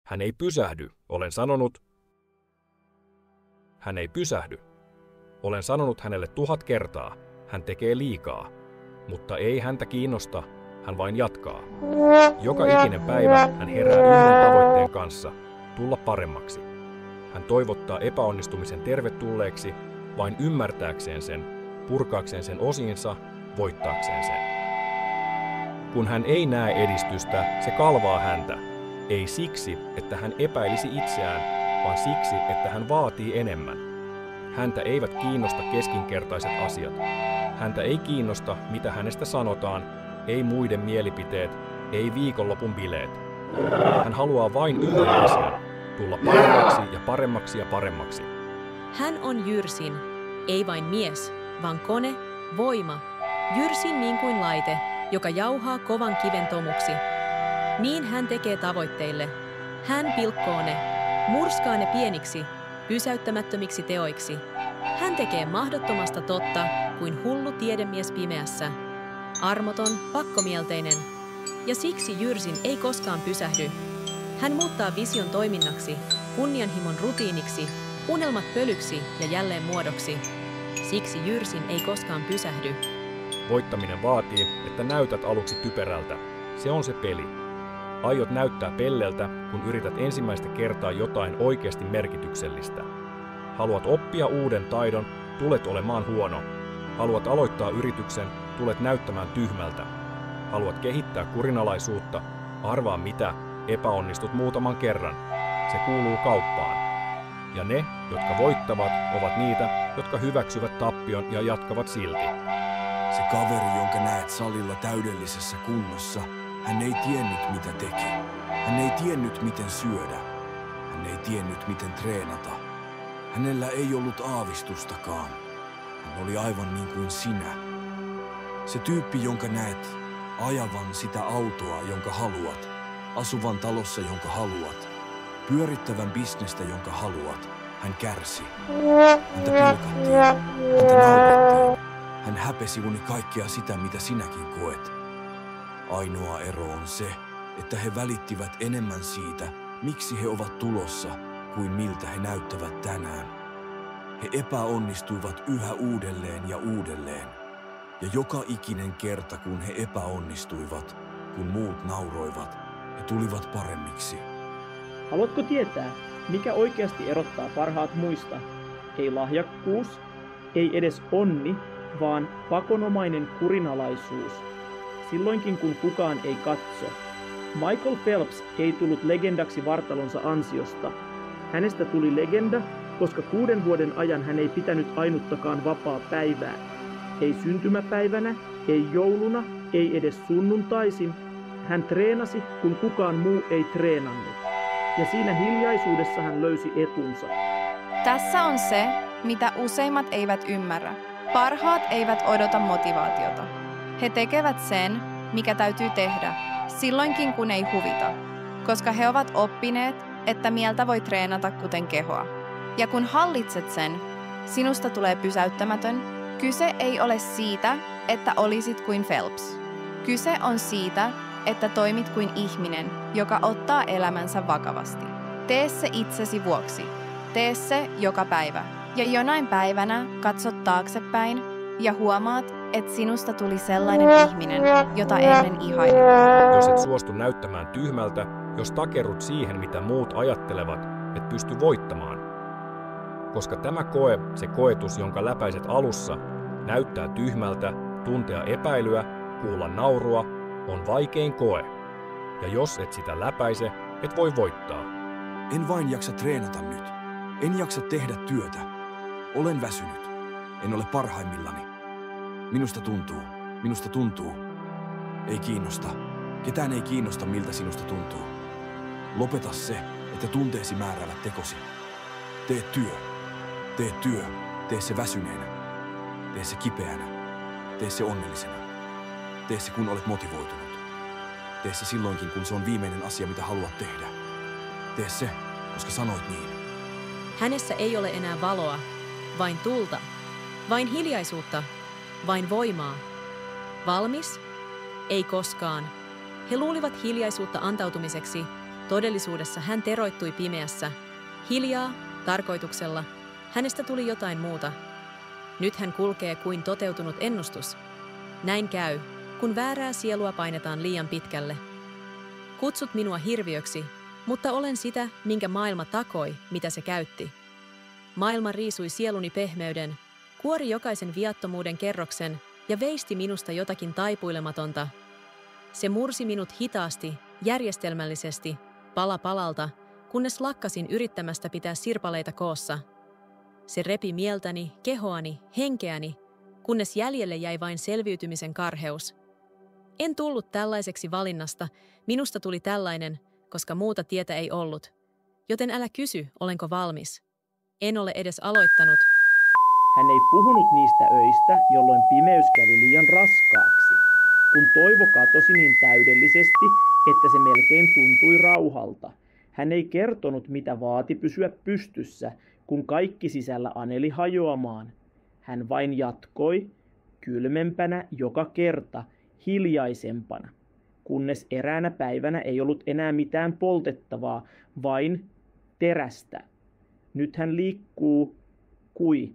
Hän ei pysähdy, olen sanonut. Hän ei pysähdy. Olen sanonut hänelle 1000 kertaa. Hän tekee liikaa. Mutta ei häntä kiinnosta, hän vain jatkaa. Joka ikinen päivä hän herää yhden tavoitteen kanssa, tulla paremmaksi. Hän toivottaa epäonnistumisen tervetulleeksi vain ymmärtääkseen sen, purkaakseen sen osiinsa, voittaakseen sen. Kun hän ei näe edistystä, se kalvaa häntä. Ei siksi, että hän epäilisi itseään, vaan siksi, että hän vaatii enemmän. Häntä eivät kiinnosta keskinkertaiset asiat. Häntä ei kiinnosta, mitä hänestä sanotaan, ei muiden mielipiteet, ei viikonlopun bileet. Hän haluaa vain yhden asian, tulla paremmaksi ja paremmaksi ja paremmaksi. Hän on Jyrsin, ei vain mies, vaan kone, voima. Jyrsin niin kuin laite, joka jauhaa kovan kiven tomuksi. Niin hän tekee tavoitteille. Hän pilkkoo ne, murskaa ne pieniksi, pysäyttämättömiksi teoiksi. Hän tekee mahdottomasta totta kuin hullu tiedemies pimeässä. Armoton, pakkomielteinen. Ja siksi Jyrsin ei koskaan pysähdy. Hän muuttaa vision toiminnaksi, kunnianhimon rutiiniksi, unelmat pölyksi ja jälleen muodoksi. Siksi Jyrsin ei koskaan pysähdy. Voittaminen vaatii, että näytät aluksi typerältä. Se on se peli. Aiot näyttää pelleltä, kun yrität ensimmäistä kertaa jotain oikeasti merkityksellistä. Haluat oppia uuden taidon, tulet olemaan huono. Haluat aloittaa yrityksen, tulet näyttämään tyhmältä. Haluat kehittää kurinalaisuutta, arvaa mitä, epäonnistut muutaman kerran. Se kuuluu kauppaan. Ja ne, jotka voittavat, ovat niitä, jotka hyväksyvät tappion ja jatkavat silti. Se kaveri, jonka näet salilla täydellisessä kunnossa, hän ei tiennyt mitä teki. Hän ei tiennyt miten syödä. Hän ei tiennyt miten treenata. Hänellä ei ollut aavistustakaan. Hän oli aivan niin kuin sinä. Se tyyppi, jonka näet ajavan sitä autoa, jonka haluat, asuvan talossa, jonka haluat, pyörittävän bisnestä, jonka haluat, hän kärsi. Häntä pilkattiin, häntä naurettiin. Hän häpesi uni kaikkea sitä, mitä sinäkin koet. Ainoa ero on se, että he välittivät enemmän siitä, miksi he ovat tulossa, kuin miltä he näyttävät tänään. He epäonnistuivat yhä uudelleen ja uudelleen. Ja joka ikinen kerta, kun he epäonnistuivat, kun muut nauroivat, he tulivat paremmiksi. Haluatko tietää, mikä oikeasti erottaa parhaat muista? Ei lahjakkuus, ei edes onni, vaan pakonomainen kurinalaisuus. Silloinkin kun kukaan ei katso. Michael Phelps ei tullut legendaksi vartalonsa ansiosta. Hänestä tuli legenda, koska 6 vuoden ajan hän ei pitänyt ainuttakaan vapaa päivää. Ei syntymäpäivänä, ei jouluna, ei edes sunnuntaisin. Hän treenasi, kun kukaan muu ei treenannut. Ja siinä hiljaisuudessa hän löysi etunsa. Tässä on se, mitä useimmat eivät ymmärrä. Parhaat eivät odota motivaatiota. He tekevät sen, mikä täytyy tehdä, silloinkin kun ei huvita. Koska he ovat oppineet, että mieltä voi treenata kuten kehoa. Ja kun hallitset sen, sinusta tulee pysäyttämätön. Kyse ei ole siitä, että olisit kuin Phelps. Kyse on siitä, että toimit kuin ihminen, joka ottaa elämänsä vakavasti. Tee se itsesi vuoksi. Tee se joka päivä. Ja jonain päivänä katsot taaksepäin ja huomaat, että sinusta tuli sellainen ihminen, jota ennen ihailit. Jos et suostu näyttämään tyhmältä, jos takerrut siihen, mitä muut ajattelevat, et pysty voittamaan. Koska tämä koe, se koetus, jonka läpäiset alussa, näyttää tyhmältä, tuntea epäilyä, kuulla naurua, on vaikein koe. Ja jos et sitä läpäise, et voi voittaa. En vain jaksa treenata nyt. En jaksa tehdä työtä. Olen väsynyt. En ole parhaimmillani. Minusta tuntuu. Ei kiinnosta. Ketään ei kiinnosta, miltä sinusta tuntuu. Lopeta se, että tunteesi määräävät tekosi. Tee työ. Tee se väsyneenä. Tee se kipeänä. Tee se onnellisena. Tee se, kun olet motivoitunut. Tee se silloinkin, kun se on viimeinen asia, mitä haluat tehdä. Tee se, koska sanoit niin. Hänessä ei ole enää valoa, vain tulta, vain hiljaisuutta, vain voimaa. Valmis? Ei koskaan. He luulivat hiljaisuutta antautumiseksi, Todellisuudessa hän teroittui pimeässä. Hiljaa, tarkoituksella, hänestä tuli jotain muuta. Nyt hän kulkee kuin toteutunut ennustus. Näin käy, kun väärää sielua painetaan liian pitkälle. Kutsut minua hirviöksi, mutta olen sitä, minkä maailma takoi, mitä se käytti. Maailma riisui sieluni pehmeyden, kuori jokaisen viattomuuden kerroksen ja veisti minusta jotakin taipuilematonta. Se mursi minut hitaasti, järjestelmällisesti, pala palalta, kunnes lakkasin yrittämästä pitää sirpaleita koossa. Se repi mieltäni, kehoani, henkeäni, kunnes jäljelle jäi vain selviytymisen karheus. En tullut tällaiseksi valinnasta, minusta tuli tällainen, koska muuta tietä ei ollut. Joten älä kysy, olenko valmis. En ole edes aloittanut. Hän ei puhunut niistä öistä, jolloin pimeys kävi liian raskaaksi, kun toivo katosi niin täydellisesti, että se melkein tuntui rauhalta. Hän ei kertonut, mitä vaati pysyä pystyssä, kun kaikki sisällä aneli hajoamaan. Hän vain jatkoi, kylmempänä joka kerta, hiljaisempana, kunnes eräänä päivänä ei ollut enää mitään poltettavaa, vain terästä. Nyt hän liikkuu kui